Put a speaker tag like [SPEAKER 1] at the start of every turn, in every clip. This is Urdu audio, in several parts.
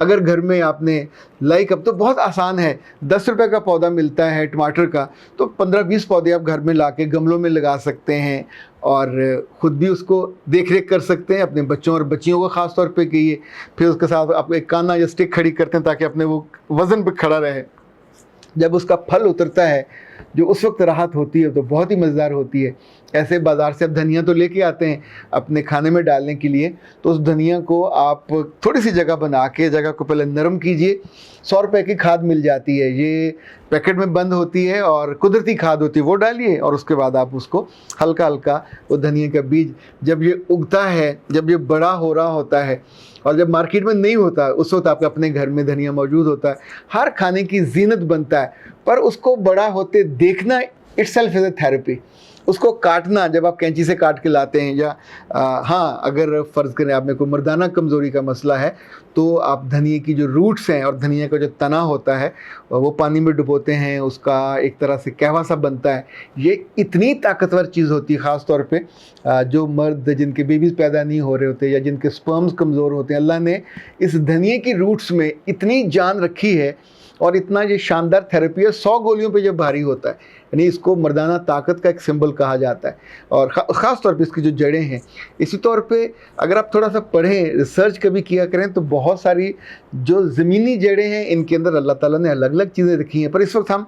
[SPEAKER 1] اگر گھر میں آپ نے لائک اب تو بہت آسان ہے, 10 روپے کا پودا ملتا ہے ٹماٹر کا, تو 15-20 پودے آپ گھر میں لا کے گملوں میں لگا سکتے ہیں اور خود بھی اس کو دیکھ ریکھ کر سکتے ہیں, اپنے بچوں اور بچیوں کو خاص طور پہ کہیے. پھر اس کے ساتھ آپ ایک کانا یا اسٹک کھڑی کرتے ہیں تاکہ اپنے وہ وزن پہ کھڑا رہے. جب اس کا پھل اترتا ہے جو اس وقت راحت ہوتی ہے تو بہت ہی مزیدار ہوتی ہے. ایسے بازار سے اب دھنیا تو لے کے آتے ہیں اپنے کھانے میں ڈالنے کے لیے, تو اس دھنیا کو آپ تھوڑی سی جگہ بنا کے جگہ کو پہلے نرم کیجئے. 100 روپے کی کھاد مل جاتی ہے, یہ پیکٹ میں بند ہوتی ہے اور قدرتی کھاد ہوتی ہے, وہ ڈالیے اور اس کے بعد آپ اس کو ہلکا ہلکا وہ دھنیا کا بیج جب یہ اگتا ہے, جب یہ بڑا ہو رہا ہوتا ہے اور جب مارکیٹ میں نہیں ہوتا اس وقت آپ کے اپنے گھر میں دھنیا موجود ہوتا ہے, ہر کھانے کی زینت بنتا ہے. پر اس کو بڑا ہوتے دیکھنا itself is a therapy. اس کو کاٹنا جب آپ کینچی سے کاٹ کے لاتے ہیں, یا ہاں اگر فرض کریں آپ میں کوئی مردانہ کمزوری کا مسئلہ ہے تو آپ دھنیا کی جو روٹس ہیں اور دھنیا کا جو تنا ہوتا ہے وہ پانی میں ڈبوتے ہیں, اس کا ایک طرح سے قہوہ سا بنتا ہے. یہ اتنی طاقتور چیز ہوتی ہے خاص طور پہ جو مرد جن کے بیبیز پیدا نہیں ہو رہے ہوتے یا جن کے سپرمز کمزور ہوتے ہیں, اللہ نے اس دھنیا کی روٹس میں اتنی جان رکھی ہے اور اتنا یہ شاندار تھیراپی ہے. 100 گولیوں پہ یہ بھاری ہوتا ہے, یعنی اس کو مردانہ طاقت کا ایک سمبل کہا جاتا ہے. اور خاص طور پہ اس کی جو جڑیں ہیں, اسی طور پہ اگر آپ تھوڑا سا پڑھیں ریسرچ کبھی کیا کریں تو بہت ساری جو زمینی جڑیں ہیں ان کے اندر اللہ تعالیٰ نے الگ الگ چیزیں رکھی ہیں. پر اس وقت ہم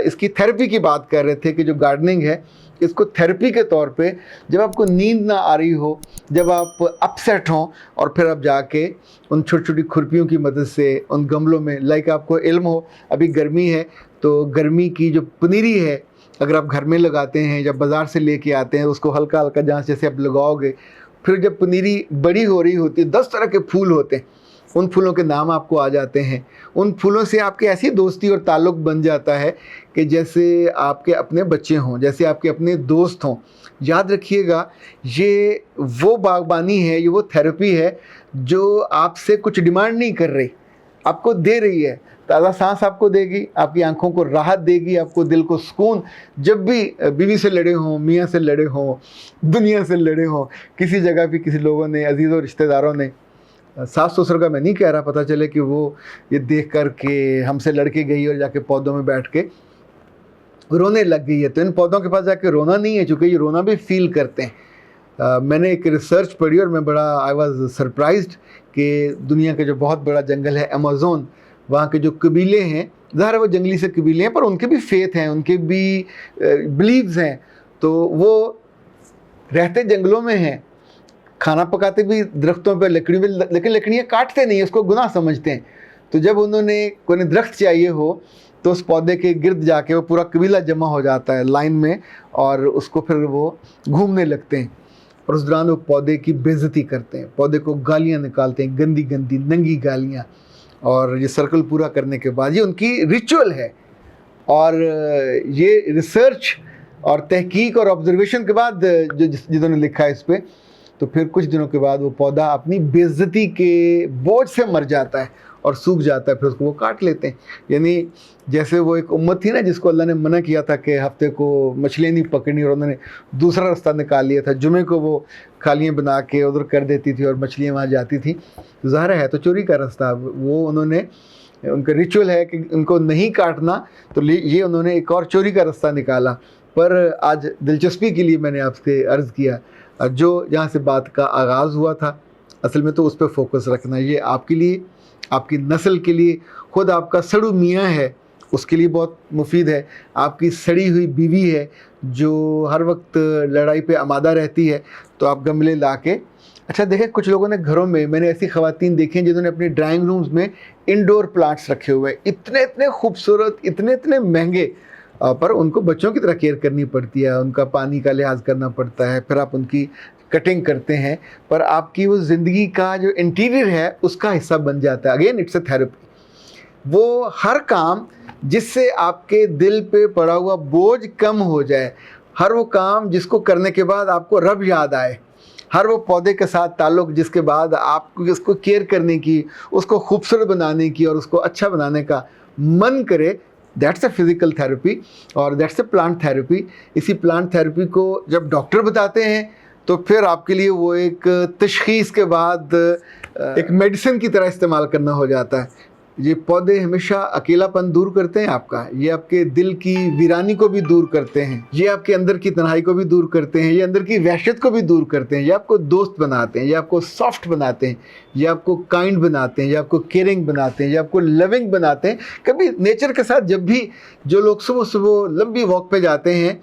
[SPEAKER 1] اس کی تھیراپی کی بات کر رہے تھے کہ جو گارڈننگ ہے اس کو تھیراپی کے طور پہ جب آپ کو نیند نہ آ رہی ہو, جب آپ اپسیٹ ہوں, اور پھر آپ جا کے ان چھوٹی چھوٹی کھرپیوں کی مدد سے ان گملوں میں, لائک آپ کو علم ہو ابھی گرمی ہے تو گرمی کی جو پنیری ہے اگر آپ گھر میں لگاتے ہیں, جب بازار سے لے کے آتے ہیں اس کو ہلکا ہلکا جہاں جیسے آپ لگاؤ گے, پھر جب پنیری بڑی ہو رہی ہوتی ہے 10 طرح کے پھول ہوتے ہیں, ان پھولوں کے نام آپ کو آ جاتے ہیں. ان پھولوں سے آپ کی ایسی دوستی اور تعلق بن جاتا ہے کہ جیسے آپ کے اپنے بچے ہوں, جیسے آپ کے اپنے دوست ہوں. یاد رکھیے گا یہ وہ باغبانی ہے, یہ وہ تھیراپی ہے جو آپ سے کچھ ڈیمانڈ نہیں کر رہی, آپ کو دے رہی ہے. تازہ سانس آپ کو دے گی, آپ کی آنکھوں کو راحت دے گی, آپ کو دل کو سکون. جب بھی بیوی سے لڑے ہوں, میاں سے لڑے ہوں, دنیا سے لڑے ہوں, کسی جگہ پہ کسی لوگوں نے, عزیزوں رشتہ داروں نے, ساس سسر کا میں نہیں کہہ رہا, پتہ چلے کہ وہ یہ دیکھ کر کہ ہم سے لڑ کے گئی اور جا کے پودوں میں بیٹھ کے رونے لگ گئی ہے, تو ان پودوں کے پاس جا کے رونا نہیں ہے, چونکہ یہ رونا بھی فیل کرتے ہیں. میں نے ایک ریسرچ پڑھی اور میں بڑا آئی واز سرپرائزڈ کہ دنیا کا جو بہت بڑا جنگل ہے ایمیزون, وہاں کے جو قبیلے ہیں, ظاہر ہے وہ جنگلی سے قبیلے ہیں پر ان کے بھی فیتھ ہیں, ان کے بھی بلیوز ہیں, تو وہ رہتے جنگلوں میں ہیں, کھانا پکاتے بھی درختوں پہ لکڑی پہ, لیکن لکڑیاں کاٹتے نہیں, اس کو گناہ سمجھتے ہیں. تو جب انہوں نے کوئی درخت چاہیے ہو تو اس پودے کے گرد جا کے وہ پورا قبیلہ جمع ہو جاتا ہے لائن میں, اور اس کو پھر وہ گھومنے لگتے ہیں, اور اس دوران وہ پودے کی بے عزتی کرتے ہیں, پودے کو گالیاں نکالتے ہیں, گندی گندی ننگی گالیاں. اور یہ سرکل پورا کرنے کے بعد یہ ان کی ریچول ہے, اور یہ ریسرچ اور تحقیق اور آبزرویشن کے بعد جنہوں نے لکھا ہے اس پہ, تو پھر کچھ دنوں کے بعد وہ پودا اپنی بے عزتی کے بوجھ سے مر جاتا ہے اور سوکھ جاتا ہے, پھر اس کو وہ کاٹ لیتے ہیں. یعنی جیسے وہ ایک امت تھی نا جس کو اللہ نے منع کیا تھا کہ ہفتے کو مچھلیاں نہیں پکڑنی, اور انہوں نے دوسرا راستہ نکال لیا تھا, جمعے کو وہ کھالیاں بنا کے ادھر کر دیتی تھی اور مچھلیاں وہاں جاتی تھیں. ظاہر ہے تو چوری کا راستہ, وہ انہوں نے, ان کا ریچول ہے کہ ان کو نہیں کاٹنا, تو یہ انہوں نے ایک اور چوری کا راستہ نکالا. پر آج دلچسپی کے لیے میں نے آپ سے عرض کیا, جو جہاں سے بات کا آغاز ہوا تھا اصل میں تو اس پہ فوکس رکھنا, یہ آپ کے لیے, آپ کی نسل کے لیے, خود آپ کا سڑو میاں ہے اس کے لیے بہت مفید ہے, آپ کی سڑی ہوئی بیوی ہے جو ہر وقت لڑائی پہ آمادہ رہتی ہے, تو آپ گملے لا کے, اچھا دیکھیں کچھ لوگوں نے گھروں میں نے ایسی خواتین دیکھی ہیں جنہوں نے اپنے ڈرائنگ رومز میں انڈور پلانٹس رکھے ہوئے, اتنے خوبصورت, اتنے مہنگے, پر ان کو بچوں کی طرح کیئر کرنی پڑتی ہے, ان کا پانی کا لحاظ کرنا پڑتا ہے, پھر آپ ان کی کٹنگ کرتے ہیں, پر آپ کی وہ زندگی کا جو انٹیریئر ہے اس کا حصہ بن جاتا ہے. Again it's a therapy. وہ ہر کام جس سے آپ کے دل پہ پڑا ہوا بوجھ کم ہو جائے, ہر وہ کام جس کو کرنے کے بعد آپ کو رب یاد آئے, ہر وہ پودے کے ساتھ تعلق جس کے بعد آپ کو اس کو کیئر کرنے کی, اس کو خوبصورت بنانے کی اور اس کو اچھا بنانے کا من کرے, دیٹس اے فزیکل تھیراپی اور دیٹس اے پلانٹ تھیراپی. اسی پلانٹ تھیراپی کو جب ڈاکٹر بتاتے ہیں تو پھر آپ کے لیے وہ ایک تشخیص کے بعد ایک میڈیسن کی طرح استعمال کرنا ہو جاتا ہے. یہ پودے ہمیشہ اکیلاپن دور کرتے ہیں آپ کا, یہ آپ کے دل کی ویرانی کو بھی دور کرتے ہیں, یہ آپ کے اندر کی تنہائی کو بھی دور کرتے ہیں, یہ اندر کی وحشت کو بھی دور کرتے ہیں, یہ آپ کو دوست بناتے ہیں, یہ آپ کو سافٹ بناتے ہیں, یہ آپ کو کائنڈ بناتے ہیں, یہ آپ کو کیئرنگ بناتے ہیں, یہ آپ کو لونگ بناتے ہیں. کبھی نیچر کے ساتھ جب بھی جو لوگ صبح صبح لمبی واک پہ جاتے ہیں,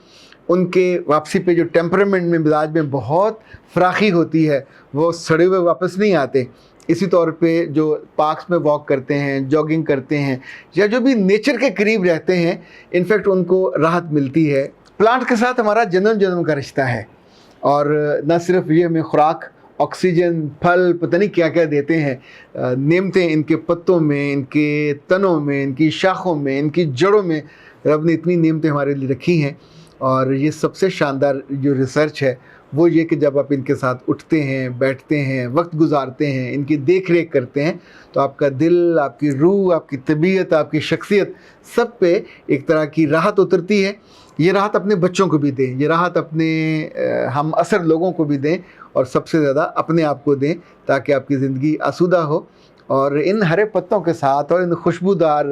[SPEAKER 1] ان کے واپسی پہ جو ٹیمپرامنٹ میں مزاج میں بہت فراخی ہوتی ہے, وہ سڑے ہوئے واپس نہیں آتے. اسی طور پہ جو پارکس میں واک کرتے ہیں, جاگنگ کرتے ہیں, یا جو بھی نیچر کے قریب رہتے ہیں, انفیکٹ ان کو راحت ملتی ہے. پلانٹ کے ساتھ ہمارا جنم جنم کا رشتہ ہے, اور نہ صرف یہ ہمیں خوراک, آکسیجن, پھل, پتہ نہیں کیا کیا دیتے ہیں. نعمتیں ان کے پتوں میں, ان کے تنوں میں, ان کی شاخوں میں, ان کی جڑوں میں رب نے اتنی نعمتیں ہمارے لیے رکھی ہیں. اور یہ سب سے شاندار جو ریسرچ ہے وہ یہ کہ جب آپ ان کے ساتھ اٹھتے ہیں, بیٹھتے ہیں, وقت گزارتے ہیں, ان کی دیکھ ریکھ کرتے ہیں, تو آپ کا دل, آپ کی روح, آپ کی طبیعت, آپ کی شخصیت سب پہ ایک طرح کی راحت اترتی ہے. یہ راحت اپنے بچوں کو بھی دیں, یہ راحت اپنے ہم اثر لوگوں کو بھی دیں, اور سب سے زیادہ اپنے آپ کو دیں, تاکہ آپ کی زندگی آسودہ ہو. اور ان ہرے پتوں کے ساتھ, اور ان خوشبودار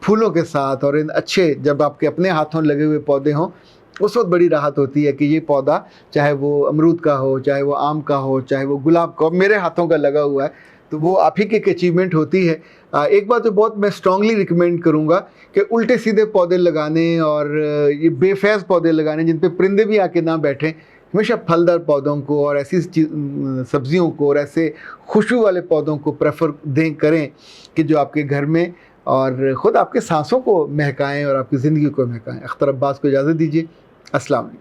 [SPEAKER 1] پھولوں کے ساتھ, اور ان اچھے جب آپ کے اپنے ہاتھوں لگے ہوئے پودے ہوں, اس وقت بڑی راحت ہوتی ہے کہ یہ پودا چاہے وہ امرود کا ہو, چاہے وہ آم کا ہو, چاہے وہ گلاب کا ہو, میرے ہاتھوں کا لگا ہوا ہے, تو وہ آپ ہی کی ایک اچیومنٹ ہوتی ہے. ایک بات تو بہت میں اسٹرانگلی ریکمینڈ کروں گا کہ الٹے سیدھے پودے لگانے, اور یہ بے فیض پودے لگانے جن پہ پرندے بھی آ کے نہ بیٹھیں. ہمیشہ پھلدار پودوں کو, اور ایسی سبزیوں کو, اور ایسے خوشبو والے پودوں کو پریفر کریں کہ جو آپ کے گھر میں اور خود آپ کے سانسوں کو مہکائیں اور آپ کی زندگی کو مہکائیں. اختر عباس کو اجازت دیجیے. السلام علیکم.